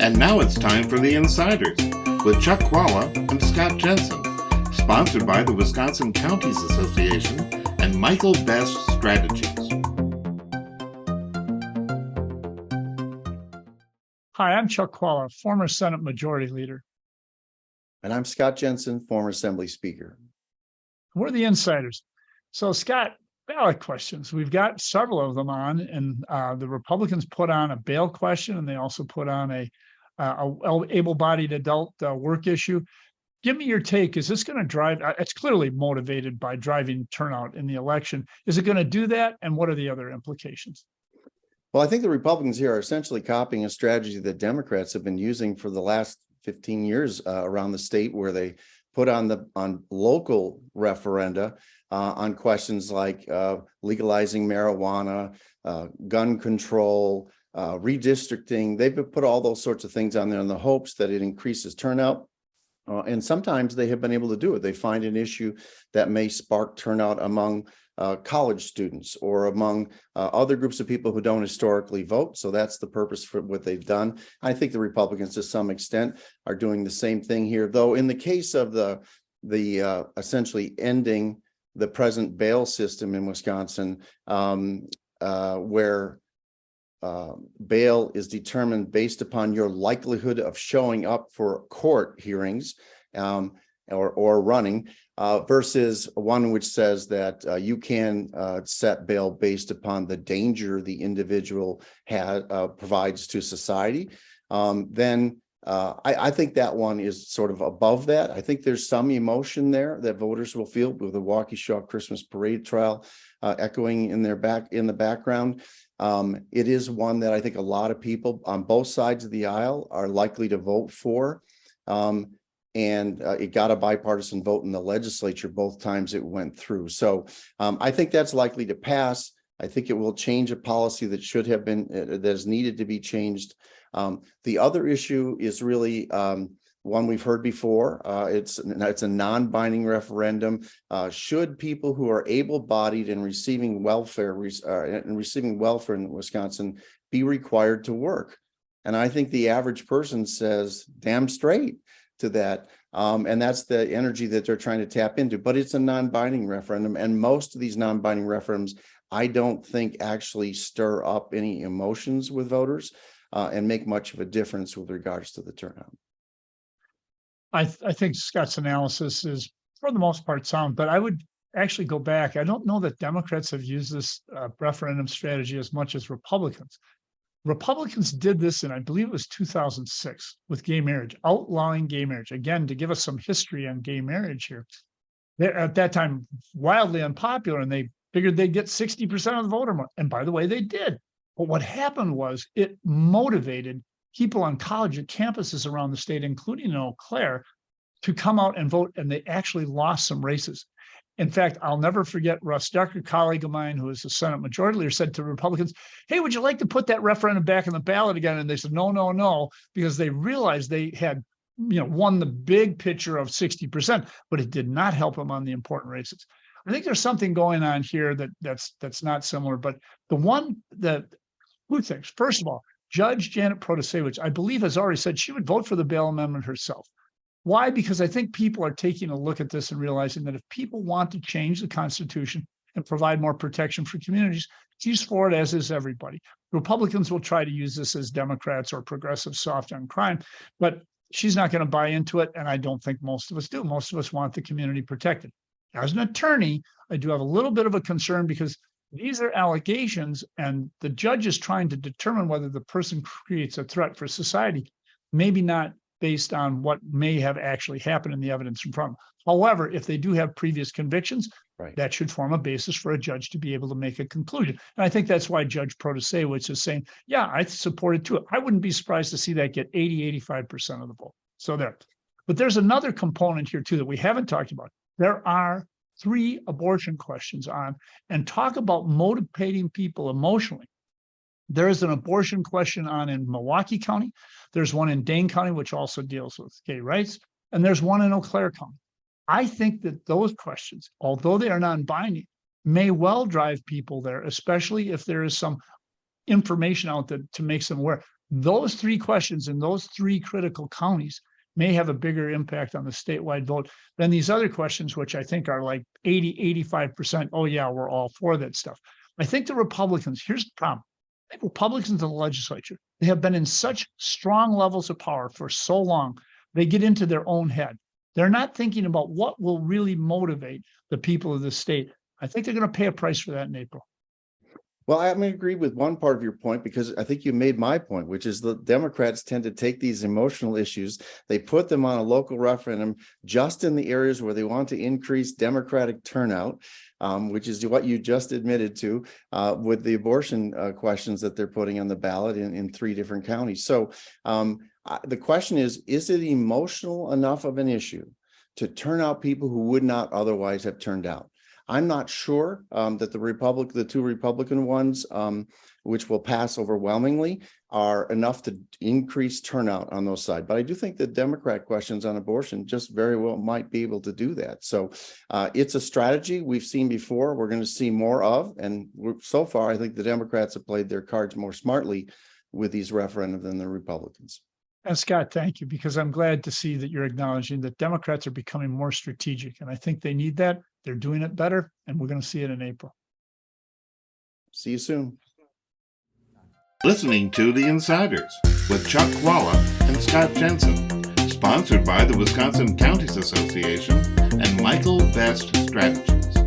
And now it's time for the Insiders with Chuck Chvala and Scott Jensen, sponsored by the Wisconsin Counties Association and Michael Best Strategies. Hi, I'm Chuck Chvala, former Senate Majority Leader. And I'm Scott Jensen, former Assembly Speaker. We're the Insiders. So, Scott, ballot questions. We've got several of them on, and the Republicans put on a bail question, and they also put on a able-bodied adult work issue. Give me your take. Is this going to drive? It's clearly motivated by driving turnout in the election. Is it going to do that? And what are the other implications? Well, I think the Republicans here are essentially copying a strategy that Democrats have been using for the last 15 years around the state, where they put on local referenda on questions like legalizing marijuana, gun control, redistricting. They've put all those sorts of things on there in the hopes that it increases turnout. And sometimes they have been able to do it. They find an issue that may spark turnout among college students or among other groups of people who don't historically vote. So that's the purpose for what they've done. I think the Republicans, to some extent, are doing the same thing here, though. In the case of the essentially ending the present bail system in Wisconsin, where bail is determined based upon your likelihood of showing up for court hearings or running, versus one which says that you can set bail based upon the danger the individual provides to society, then I think that one is sort of above that. I think there's some emotion there that voters will feel with the Waukesha Christmas parade trial echoing in the background. It is one that I think a lot of people on both sides of the aisle are likely to vote for. And it got a bipartisan vote in the legislature both times it went through. So I think that's likely to pass. I think it will change a policy that should have been, that is needed to be changed. The other issue is really one we've heard before. It's a non-binding referendum. Should people who are able-bodied and receiving welfare in Wisconsin be required to work? And I think the average person says, damn straight to that. And that's the energy that they're trying to tap into. But it's a non-binding referendum. And most of these non-binding referendums, I don't think actually stir up any emotions with voters and make much of a difference with regards to the turnout. I think Scott's analysis is, for the most part, sound, but I would actually go back. I don't know that Democrats have used this referendum strategy as much as Republicans. Republicans did this in, I believe it was 2006, with gay marriage, outlawing gay marriage. Again, to give us some history on gay marriage here. They're at that time wildly unpopular, and they figured they'd get 60% of the voter. And by the way, they did. But what happened was it motivated people on college campuses around the state, including in Eau Claire, to come out and vote, and they actually lost some races. In fact, I'll never forget Russ Decker, a colleague of mine who is a Senate Majority Leader, said to Republicans, hey, would you like to put that referendum back in the ballot again? And they said, no, no, no, because they realized they had won the big picture of 60%, but it did not help them on the important races. I think there's something going on here that's not similar, but two things. First of all, Judge Janet Protasewicz, I believe, has already said she would vote for the bail amendment herself. Why? Because I think people are taking a look at this and realizing that if people want to change the Constitution and provide more protection for communities, she's for it, as is everybody. Republicans will try to use this as Democrats or progressive soft on crime, but she's not going to buy into it, and I don't think most of us do. Most of us want the community protected. As an attorney, I do have a little bit of a concern because these are allegations, and the judge is trying to determine whether the person creates a threat for society, maybe not based on what may have actually happened in the evidence in front of them. However, if they do have previous convictions, right, that should form a basis for a judge to be able to make a conclusion. And I think that's why Judge Protasewicz is saying, yeah, I support it too. I wouldn't be surprised to see that get 85% of the vote. So there. But there's another component here too that we haven't talked about. There are 3 abortion questions on, and talk about motivating people emotionally. There is an abortion question on in Milwaukee County. There's one in Dane County, which also deals with gay rights. And there's one in Eau Claire County. I think that those questions, although they are non-binding, may well drive people there, especially if there is some information out there to make them aware. Those three questions in those three critical counties may have a bigger impact on the statewide vote than these other questions, which I think are like 85%. Oh yeah, we're all for that stuff. I think the Republicans, here's the problem. I think Republicans in the legislature, they have been in such strong levels of power for so long, they get into their own head. They're not thinking about what will really motivate the people of the state. I think they're going to pay a price for that in April. Well, I'm going to agree with one part of your point, because I think you made my point, which is the Democrats tend to take these emotional issues, they put them on a local referendum just in the areas where they want to increase Democratic turnout, which is what you just admitted to with the abortion questions that they're putting on the ballot in 3 different counties. So the question is it emotional enough of an issue to turn out people who would not otherwise have turned out? I'm not sure that the 2 Republican ones, which will pass overwhelmingly, are enough to increase turnout on those sides. But I do think the Democrat questions on abortion just very well might be able to do that. So it's a strategy we've seen before. We're going to see more of. And so far, I think the Democrats have played their cards more smartly with these referendums than the Republicans. And Scott, thank you, because I'm glad to see that you're acknowledging that Democrats are becoming more strategic. And I think they need that. They're doing it better, and we're going to see it in April. See you soon. Listening to The Insiders with Chuck Chvala and Scott Jensen, sponsored by the Wisconsin Counties Association and Michael Best Strategies.